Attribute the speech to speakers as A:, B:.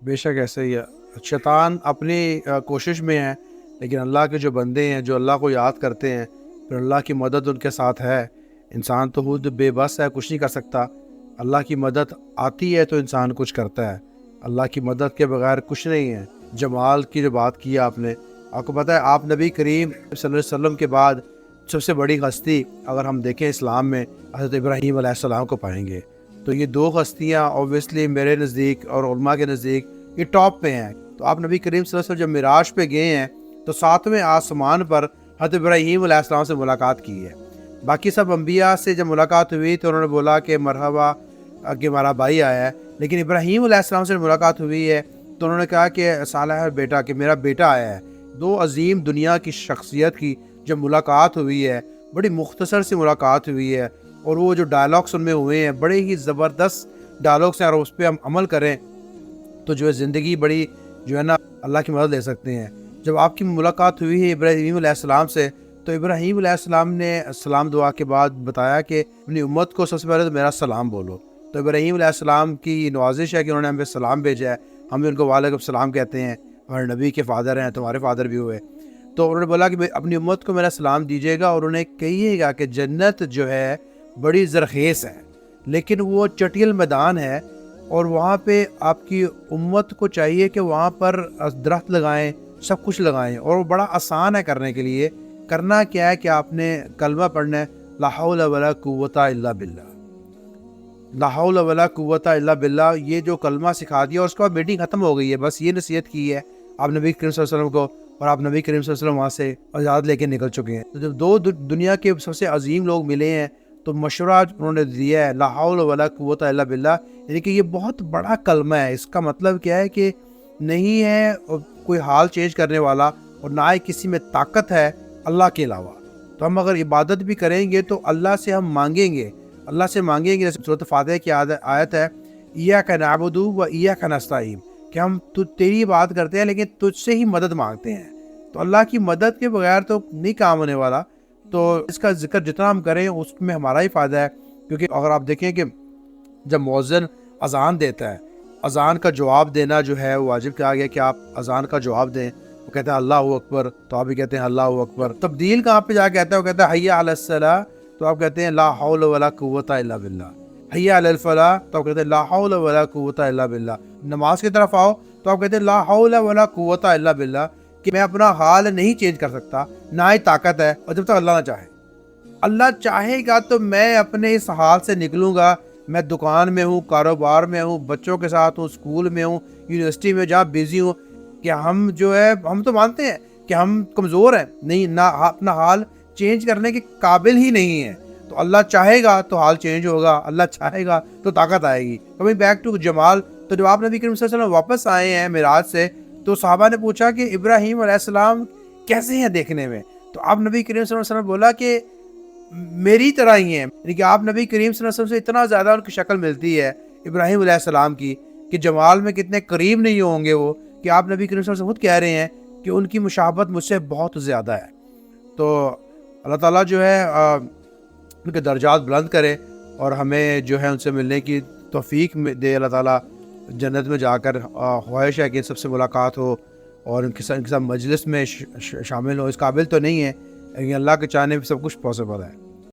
A: بے شک ایسے ہی ہے. شیطان اپنی کوشش میں ہے، لیکن اللہ کے جو بندے ہیں جو اللہ کو یاد کرتے ہیں، پھر اللہ کی مدد ان کے ساتھ ہے. انسان تو خود بے بس ہے، کچھ نہیں کر سکتا. اللہ کی مدد آتی ہے تو انسان کچھ کرتا ہے. اللہ کی مدد کے بغیر کچھ نہیں ہے. جمال کی جو بات کی آپ نے، آپ کو پتہ ہے آپ نبی کریم صلی اللہ علیہ وسلم کے بعد سب سے بڑی ہستی اگر ہم دیکھیں اسلام میں حضرت ابراہیم علیہ السلام کو پائیں گے. تو یہ دو ہستیاں اوبویسلی میرے نزدیک اور علماء کے نزدیک یہ ٹاپ پہ ہیں. تو آپ نبی کریم صلی اللہ علیہ وسلم جب معراج پہ گئے ہیں تو 7ویں آسمان پر حضرت ابراہیم علیہ السلام سے ملاقات کی ہے. باقی سب انبیاء سے جب ملاقات ہوئی تو انہوں نے بولا کہ مرحبا کہ ہمارا بھائی آیا ہے، لیکن ابراہیم علیہ السلام سے ملاقات ہوئی ہے تو انہوں نے کہا کہ صالح بیٹا، کہ میرا بیٹا آیا ہے. دو عظیم دنیا کی شخصیت کی جب ملاقات ہوئی ہے، بڑی مختصر سی ملاقات ہوئی ہے، اور وہ جو ڈائلاگس ان میں ہوئے ہیں بڑے ہی زبردست ڈائلاگس ہیں، اور اس پہ ہم عمل کریں تو جو ہے زندگی بڑی جو ہے نا اللہ کی مدد لے سکتے ہیں. جب آپ کی ملاقات ہوئی ہے ابراہیم علیہ السلام سے تو ابراہیم علیہ السلام نے سلام دعا کے بعد بتایا کہ اپنی امت کو سب سے پہلے تو میرا سلام بولو. تو ابراہیم علیہ السلام کی نوازش ہے کہ انہوں نے ہمیں سلام بھیجا ہے، ہم بھی ان کو وعلیکم السلام کہتے ہیں، اور نبی کے فادر ہیں، تمہارے فادر بھی ہوئے. تو انہوں نے بولا کہ اپنی امت کو میرا سلام دیجیے گا، اور انہیں کہیے گا کہ جنت جو ہے بڑی زرخیز ہے، لیکن وہ چٹیل میدان ہے، اور وہاں پہ آپ کی امت کو چاہیے کہ وہاں پر درخت لگائیں، سب کچھ لگائیں، اور وہ بڑا آسان ہے کرنے کے لیے. کرنا کیا ہے کہ آپ نے کلمہ پڑھنا ہے، لا حول ولا قوت الا باللہ، لا حول ولا قوت الا باللہ. یہ جو کلمہ سکھا دیا اور اس کے بعد میٹنگ ختم ہو گئی ہے. بس یہ نصیحت کی ہے آپ نبی کریم صلی اللہ علیہ وسلم کو، اور آپ نبی کریم صلی اللہ علیہ وسلم وہاں سے اجازت لے کے نکل چکے ہیں. تو جب دو دنیا کے سب سے عظیم لوگ ملے ہیں تو مشورہ انہوں نے دیا ہے لا حول ولا قوت الا باللہ، یعنی کہ یہ بہت بڑا کلمہ ہے. اس کا مطلب کیا ہے کہ نہیں ہے کوئی حال چینج کرنے والا، اور نہ ہی کسی میں طاقت ہے اللہ کے علاوہ. تو ہم اگر عبادت بھی کریں گے تو اللہ سے ہم مانگیں گے، اللہ سے مانگیں گے. جیسے سورۃ فاتحہ کی آیت ہے ایاک نعبد و ایاک نستعین، کہ ہم تیری عبادت کرتے ہیں لیکن تجھ سے ہی مدد مانگتے ہیں. تو اللہ کی مدد کے بغیر تو نہیں کام ہونے والا. تو اس کا ذکر جتنا ہم کریں اس میں ہمارا ہی فائدہ ہے. کیونکہ اگر آپ دیکھیں کہ جب مؤذن اذان دیتا ہے، اذان کا جواب دینا جو ہے وہ واجب کہا گیا کہ آپ اذان کا جواب دیں. وہ کہتے ہیں اللہ اکبر تو آپ بھی کہتے ہیں اللہ اکبر. تبدیل کہاں پہ جا کے کہتا ہے، وہ کہتا ہے حی علی الصلاۃ تو آپ کہتے ہیں لا حول ولا قوت الا باللہ. حی علی الفلاح تو آپ کہتے ہیں لا حول ولا قوت الا باللہ. نماز کی طرف آؤ تو آپ کہتے ہیں لا حول ولا قوت الا باللہ، کہ میں اپنا حال نہیں چینج کر سکتا، نہ ہی طاقت ہے، اور جب تک اللہ نہ چاہے. اللہ چاہے گا تو میں اپنے اس حال سے نکلوں گا. میں دکان میں ہوں، کاروبار میں ہوں، بچوں کے ساتھ ہوں، اسکول میں ہوں، یونیورسٹی میں جہاں بیزی ہوں، کہ ہم جو ہے ہم تو مانتے ہیں کہ ہم کمزور ہیں، نہیں نہ اپنا حال چینج کرنے کے قابل ہی نہیں ہیں. تو اللہ چاہے گا تو حال چینج ہوگا، اللہ چاہے گا تو طاقت آئے گی. کمنگ بیک ٹو جمال، تو جب آپ نبی کریم صلی اللہ علیہ وسلم واپس آئے ہیں معراج سے تو صحابہ نے پوچھا کہ ابراہیم علیہ السلام کیسے ہیں دیکھنے میں؟ تو آپ نبی کریم صلی اللہ علیہ وسلم بولا کہ میری طرح ہی ہیں، یعنی کہ آپ نبی کریم صلی اللہ علیہ وسلم سے اتنا زیادہ ان کی شکل ملتی ہے ابراہیم علیہ السلام کی کہ جمال میں کتنے قریب نہیں ہوں گے وہ، کہ آپ نبی کریم صلی اللہ علیہ وسلم خود کہہ رہے ہیں کہ ان کی مشابہت مجھ سے بہت زیادہ ہے. تو اللہ تعالیٰ جو ہے ان کے درجات بلند کرے، اور ہمیں جو ہے ان سے ملنے کی توفیق دے. اللہ تعالیٰ جنت میں جا کر خواہش ہے کہ سب سے ملاقات ہو اور ان کے ساتھ مجلس میں شامل ہو. اس قابل تو نہیں ہے لیکن اللہ کے چاہنے میں سب کچھ پاسبل ہے.